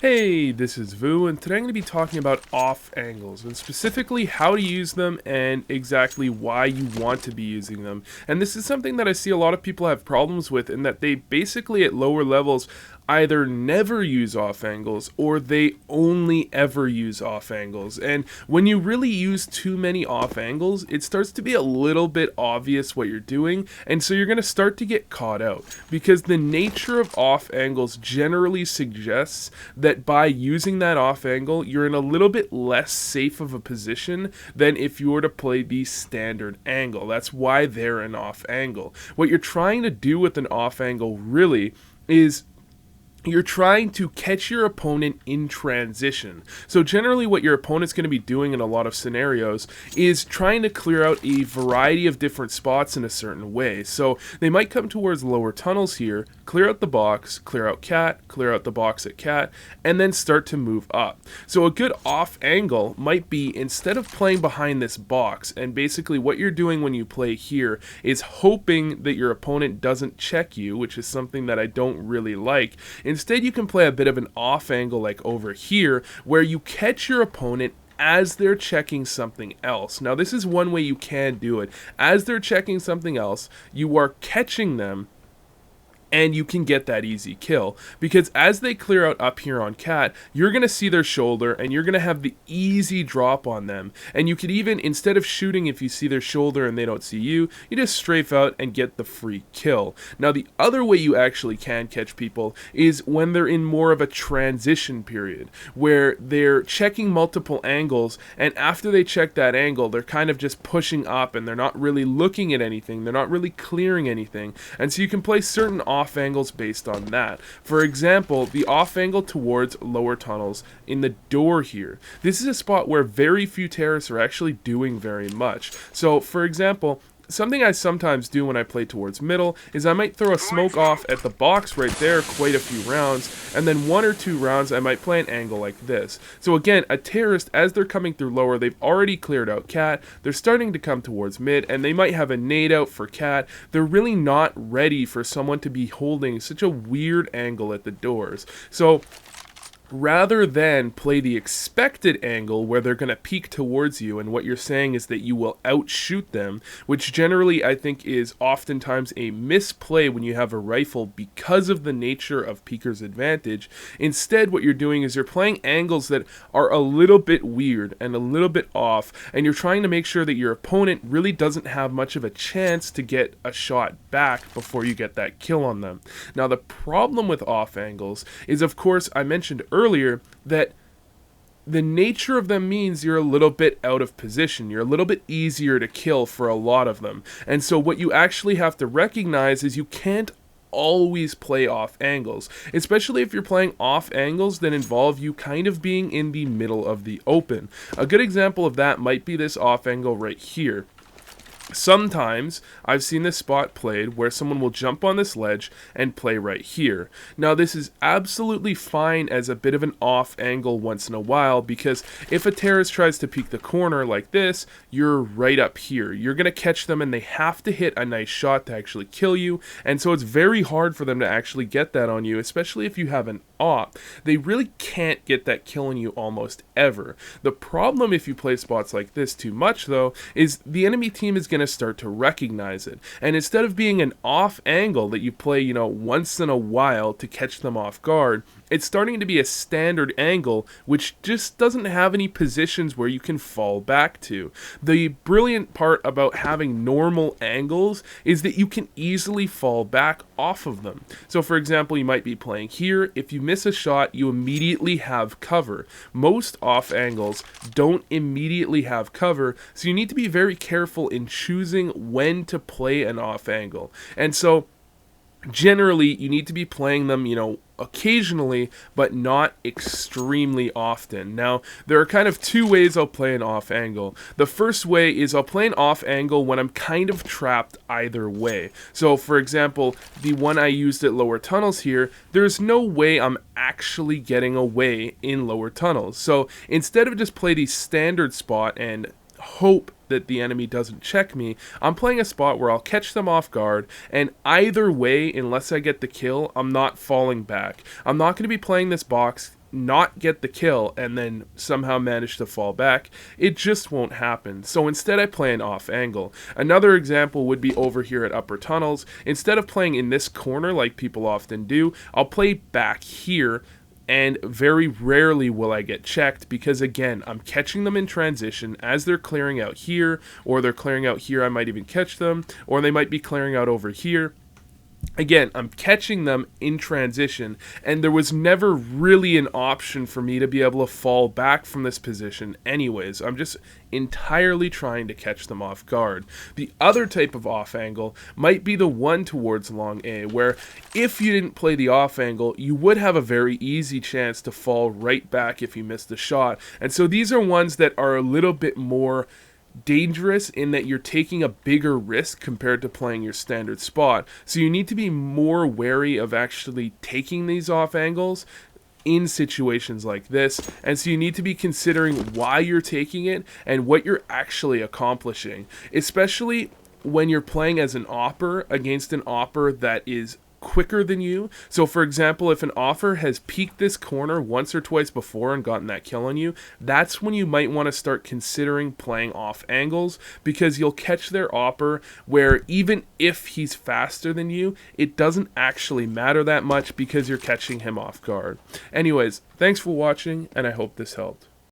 Hey, this is Vu, and today I'm going to be talking about off angles, and specifically how to use them and exactly why you want to be using them. And this is something that I see a lot of people have problems with, in that they basically at lower levels either never use off angles or they only ever use off angles. And when you really use too many off angles, it starts to be a little bit obvious what you're doing, and so you're going to start to get caught out because the nature of off angles generally suggests that by using that off angle, you're in a little bit less safe of a position than if you were to play the standard angle. That's why they're an off angle. What you're trying to do with an off angle really is you're trying to catch your opponent in transition. So generally what your opponent's going to be doing in a lot of scenarios is trying to clear out a variety of different spots in a certain way. So they might come towards lower tunnels here, clear out the box, clear out cat, clear out the box at cat, and then start to move up. So a good off angle might be, instead of playing behind this box, and basically what you're doing when you play here is hoping that your opponent doesn't check you, which is something that I don't really like. Instead, you can play a bit of an off angle like over here, where you catch your opponent as they're checking something else. Now, this is one way you can do it. As they're checking something else, you are catching them, and you can get that easy kill, because as they clear out up here on cat, you're going to see their shoulder and you're going to have the easy drop on them. And you could even, instead of shooting if you see their shoulder and they don't see you, you just strafe out and get the free kill. Now, the other way you actually can catch people is when they're in more of a transition period, where they're checking multiple angles, and after they check that angle, they're kind of just pushing up and they're not really looking at anything, they're not really clearing anything. And so you can play certain off angles based on that. For example, the off angle towards lower tunnels in the door here. This is a spot where very few terrorists are actually doing very much. So, for example, something I sometimes do when I play towards middle is I might throw a smoke off at the box right there quite a few rounds, and then 1 or 2 rounds I might play an angle like this. So again, a terrorist, as they're coming through lower, they've already cleared out cat, they're starting to come towards mid, and they might have a nade out for cat. They're really not ready for someone to be holding such a weird angle at the doors. So rather than play the expected angle where they're going to peek towards you, and what you're saying is that you will outshoot them, which generally I think is oftentimes a misplay when you have a rifle because of the nature of peeker's advantage. Instead, what you're doing is you're playing angles that are a little bit weird and a little bit off, and you're trying to make sure that your opponent really doesn't have much of a chance to get a shot back before you get that kill on them. Now, the problem with off angles is, of course, I mentioned earlier that the nature of them means you're a little bit out of position. You're a little bit easier to kill for a lot of them. And so what you actually have to recognize is you can't always play off angles, especially if you're playing off angles that involve you kind of being in the middle of the open. A good example of that might be this off angle right here. Sometimes I've seen this spot played where someone will jump on this ledge and play right here. Now, this is absolutely fine as a bit of an off angle once in a while, because if a terrorist tries to peek the corner like this, you're right up here. You're going to catch them and they have to hit a nice shot to actually kill you, and so it's very hard for them to actually get that on you, especially if you have an op. They really can't get that kill on you almost ever. The problem if you play spots like this too much, though, is the enemy team is going to start to recognize it. And instead of being an off angle that you play, once in a while to catch them off guard, it's starting to be a standard angle which just doesn't have any positions where you can fall back to. The brilliant part about having normal angles is that you can easily fall back off of them. So for example, you might be playing here. If you miss a shot, you immediately have cover. Most off angles don't immediately have cover, so you need to be very careful in choosing when to play an off angle. And so generally, you need to be playing them, occasionally, but not extremely often. Now, there are kind of 2 ways I'll play an off angle. The first way is I'll play an off angle when I'm kind of trapped either way. So, for example, the one I used at lower tunnels here, there's no way I'm actually getting away in lower tunnels. So, instead of just play the standard spot and hope that the enemy doesn't check me, I'm playing a spot where I'll catch them off guard, and either way, unless I get the kill, I'm not falling back. I'm not going to be playing this box not get the kill and then somehow manage to fall back. It just won't happen. So instead I play an off angle. Another example would be over here at upper tunnels. Instead of playing in this corner like people often do, I'll play back here, and very rarely will I get checked because, again, I'm catching them in transition as they're clearing out here, or they're clearing out here. I might even catch them, or they might be clearing out over here. Again, I'm catching them in transition, and there was never really an option for me to be able to fall back from this position anyways. I'm just entirely trying to catch them off guard. The other type of off angle might be the one towards long A, where if you didn't play the off angle, you would have a very easy chance to fall right back if you missed the shot. And so these are ones that are a little bit more dangerous in that you're taking a bigger risk compared to playing your standard spot. So you need to be more wary of actually taking these off angles in situations like this, and so you need to be considering why you're taking it and what you're actually accomplishing, especially when you're playing as an opper against an opper that is quicker than you. So for example, if an offer has peeked this corner once or twice before and gotten that kill on you, that's when you might want to start considering playing off angles, because you'll catch their opper where even if he's faster than you, it doesn't actually matter that much because you're catching him off guard. Anyways, thanks for watching, and I hope this helped.